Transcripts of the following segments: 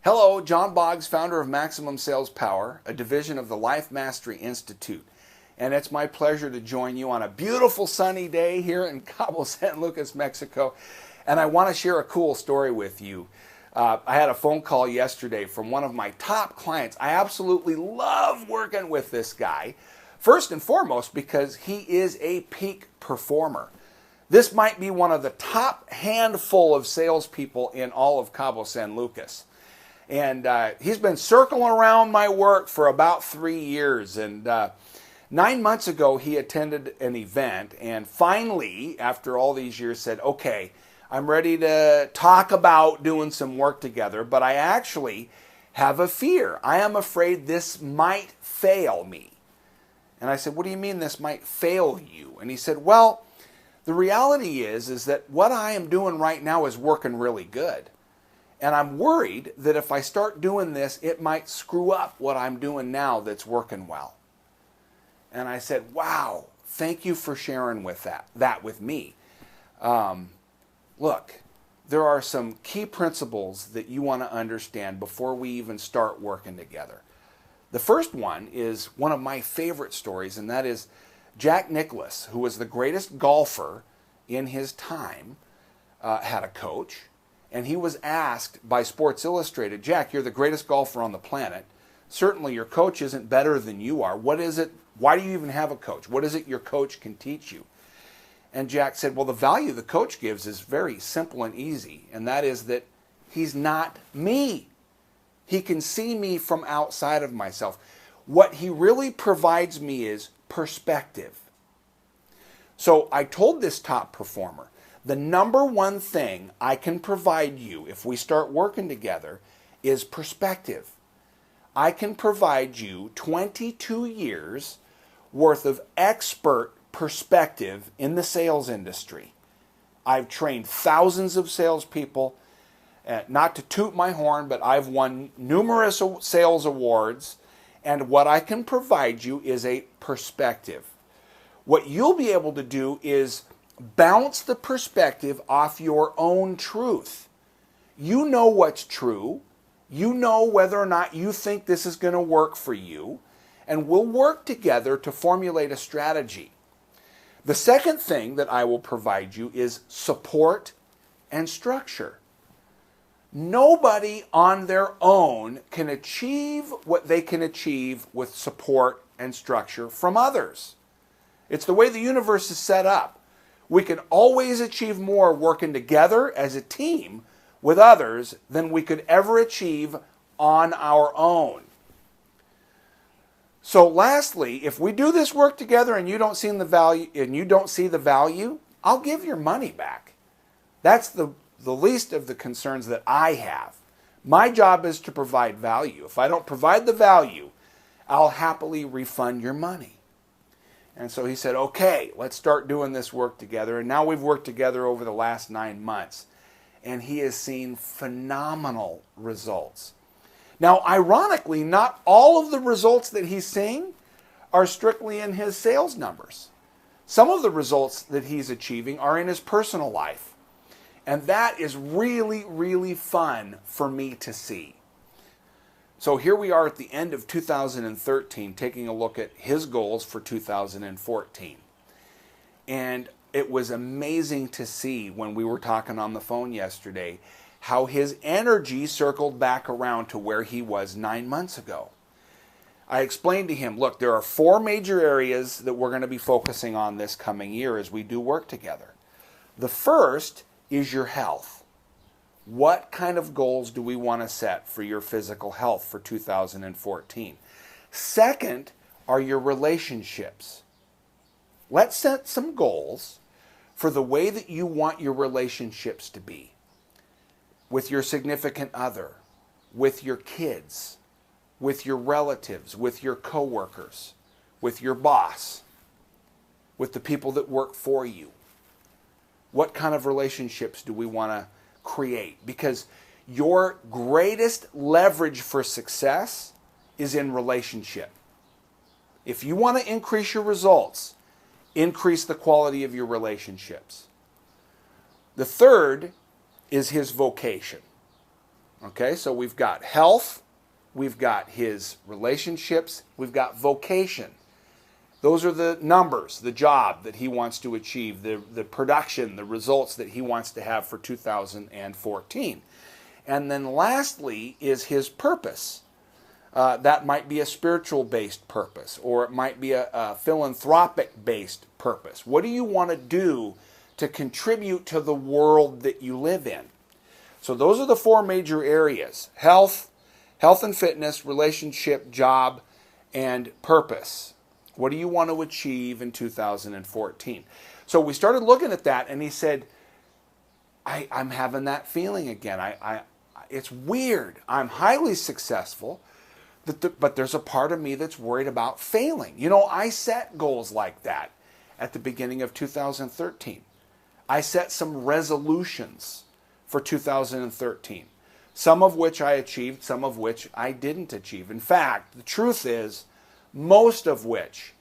Hello, John Boggs, founder of Maximum Sales Power, a division of the Life Mastery Institute. And it's my pleasure to join you on a beautiful sunny day here in Cabo San Lucas, Mexico. And I want to share a cool story with you. I had a phone call yesterday from one of my top clients. I absolutely love working with this guy. First and foremost, because he is a peak performer. This might be one of the top handful of salespeople in all of Cabo San Lucas. And he's been circling around my work for about 3 years. And 9 months ago, he attended an event and finally, after all these years, said, okay, I'm ready to talk about doing some work together, but I actually have a fear. I am afraid this might fail me. And I said, what do you mean this might fail you? And he said, well, the reality is that what I am doing right now is working really good. And I'm worried that if I start doing this, it might screw up what I'm doing now that's working well. And I said, wow, thank you for sharing with that with me. Look, there are some key principles that you want to understand before we even start working together. The first one is one of my favorite stories, and that is Jack Nicklaus, who was the greatest golfer in his time, had a coach. And he was asked by Sports Illustrated, Jack, you're the greatest golfer on the planet. Certainly your coach isn't better than you are. What is it? Why do you even have a coach? What is it your coach can teach you? And Jack said, well, the value the coach gives is very simple and easy. And that is that he's not me. He can see me from outside of myself. What he really provides me is perspective. So I told this top performer, the number one thing I can provide you if we start working together is perspective. I can provide you 22 years worth of expert perspective in the sales industry. I've trained thousands of salespeople. Not to toot my horn, but I've won numerous sales awards. And what I can provide you is a perspective. What you'll be able to do is bounce the perspective off your own truth. You know what's true. You know whether or not you think this is going to work for you. And we'll work together to formulate a strategy. The second thing that I will provide you is support and structure. Nobody on their own can achieve what they can achieve with support and structure from others. It's the way the universe is set up. We can always achieve more working together as a team with others than we could ever achieve on our own. So lastly, if we do this work together and you don't see the value, I'll give your money back. That's the least of the concerns that I have. My job is to provide value. If I don't provide the value, I'll happily refund your money. And so he said, okay, let's start doing this work together. And now we've worked together over the last 9 months. And he has seen phenomenal results. Now, ironically, not all of the results that he's seeing are strictly in his sales numbers. Some of the results that he's achieving are in his personal life. And that is really, really fun for me to see. So here we are at the end of 2013, taking a look at his goals for 2014. And it was amazing to see when we were talking on the phone yesterday how his energy circled back around to where he was 9 months ago. I explained to him, look, there are 4 major areas that we're going to be focusing on this coming year as we do work together. The first is your health. What kind of goals do we want to set for your physical health for 2014? Second are your relationships. Let's set some goals for the way that you want your relationships to be. With your significant other, with your kids, with your relatives, with your coworkers, with your boss, with the people that work for you. What kind of relationships do we want to create? Because your greatest leverage for success is in relationship. If you want to increase your results, increase the quality of your relationships. The third is his vocation. Okay, so we've got health, we've got his relationships, we've got vocation. Those are the numbers, the job that he wants to achieve, the production, the results that he wants to have for 2014. And then lastly is his purpose. That might be a spiritual-based purpose, or it might be a philanthropic-based purpose. What do you want to do to contribute to the world that you live in? So those are the four major areas: health, health and fitness, relationship, job, and purpose. What do you want to achieve in 2014? So we started looking at that, and he said, I'm having that feeling again. It's weird. I'm highly successful, but there's a part of me that's worried about failing. You know, I set goals like that at the beginning of 2013. I set some resolutions for 2013, some of which I achieved, some of which I didn't achieve. In fact, the truth is, most of which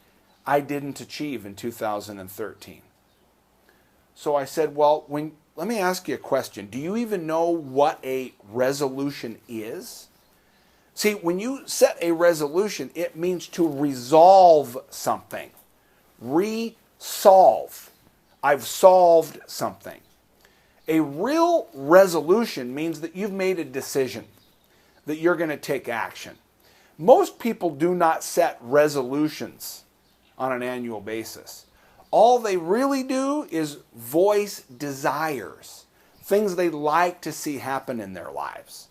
I didn't achieve in 2013. So I said, well, let me ask you a question. Do you even know what a resolution is? See, when you set a resolution, it means to resolve something. Resolve. I've solved something. A real resolution means that you've made a decision, that you're going to take action. Most people do not set resolutions on an annual basis. All they really do is voice desires, things they'd like to see happen in their lives.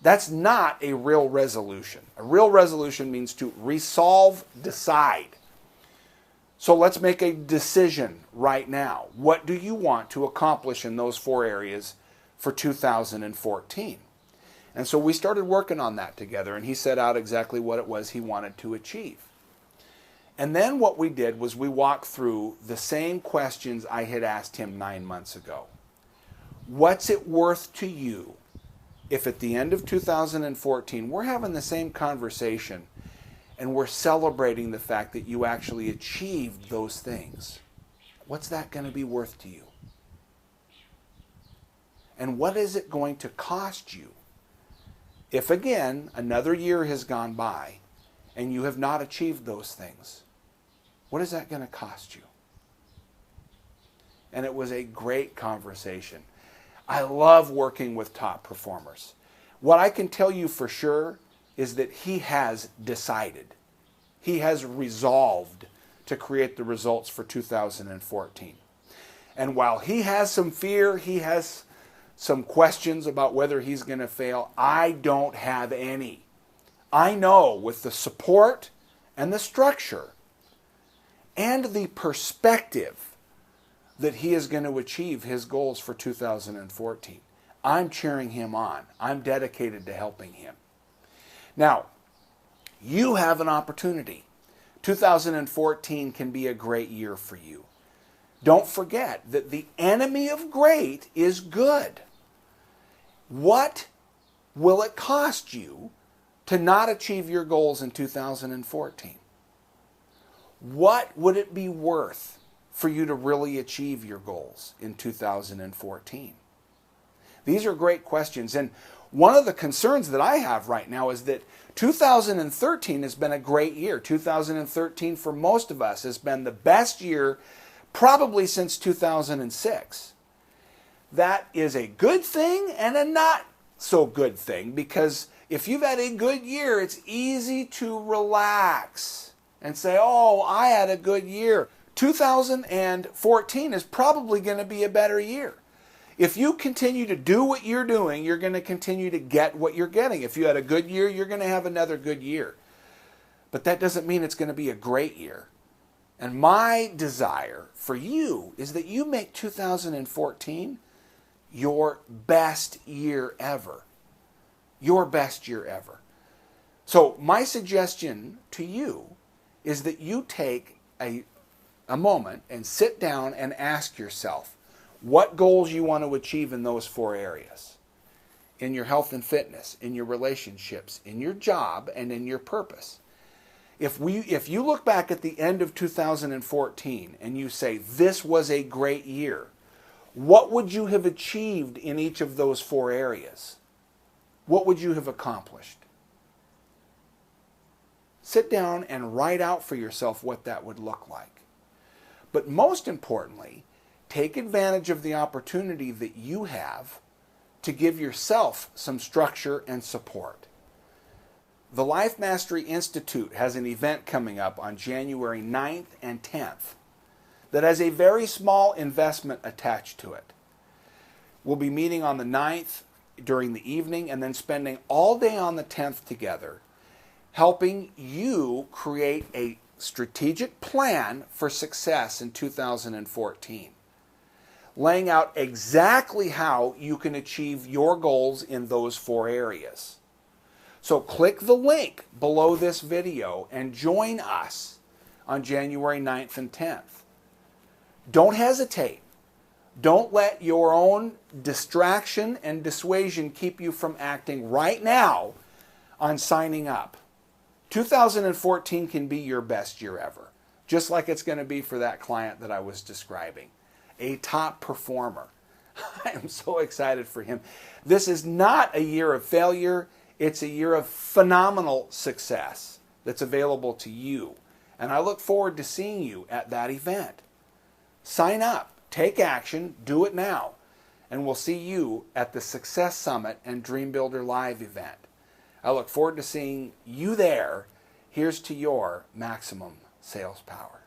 That's not a real resolution. A real resolution means to resolve, decide. So let's make a decision right now. What do you want to accomplish in those four areas for 2014? And so we started working on that together, and he set out exactly what it was he wanted to achieve. And then what we did was we walked through the same questions I had asked him 9 months ago. What's it worth to you if at the end of 2014 we're having the same conversation and we're celebrating the fact that you actually achieved those things? What's that going to be worth to you? And what is it going to cost you if, again, another year has gone by and you have not achieved those things? What is that going to cost you? And it was a great conversation. I love working with top performers. What I can tell you for sure is that he has decided. He has resolved to create the results for 2014. And while he has some fear, he has some questions about whether he's going to fail, I don't have any. I know with the support and the structure and the perspective that he is going to achieve his goals for 2014. I'm cheering him on. I'm dedicated to helping him. Now, you have an opportunity. 2014 can be a great year for you. Don't forget that the enemy of great is good. What will it cost you to not achieve your goals in 2014? What would it be worth for you to really achieve your goals in 2014? These are great questions. And one of the concerns that I have right now is that 2013 has been a great year. 2013 for most of us has been the best year probably since 2006. That is a good thing and a not so good thing, because if you've had a good year, it's easy to relax and say, oh, I had a good year. 2014 is probably going to be a better year. If you continue to do what you're doing, you're going to continue to get what you're getting. If you had a good year, you're going to have another good year. But that doesn't mean it's going to be a great year. And my desire for you is that you make 2014 your best year ever. Your best year ever. So my suggestion to you is that you take a moment and sit down and ask yourself what goals you want to achieve in those four areas. In your health and fitness, in your relationships, in your job, and in your purpose. If you look back at the end of 2014 and you say, this was a great year, what would you have achieved in each of those four areas? what would you have accomplished? Sit down and write out for yourself what that would look like. But most importantly, take advantage of the opportunity that you have to give yourself some structure and support. The Life Mastery Institute has an event coming up on January 9th and 10th that has a very small investment attached to it. We'll be meeting on the 9th during the evening and then spending all day on the 10th together, helping you create a strategic plan for success in 2014, laying out exactly how you can achieve your goals in those 4 areas. So click the link below this video and join us on January 9th and 10th. Don't hesitate. Don't let your own distraction and dissuasion keep you from acting right now on signing up. 2014 can be your best year ever, just like it's going to be for that client that I was describing, a top performer. I am so excited for him. This is not a year of failure. It's a year of phenomenal success that's available to you. And I look forward to seeing you at that event. Sign up, take action, do it now. And we'll see you at the Success Summit and Dream Builder Live event. I look forward to seeing you there. Here's to your maximum sales power.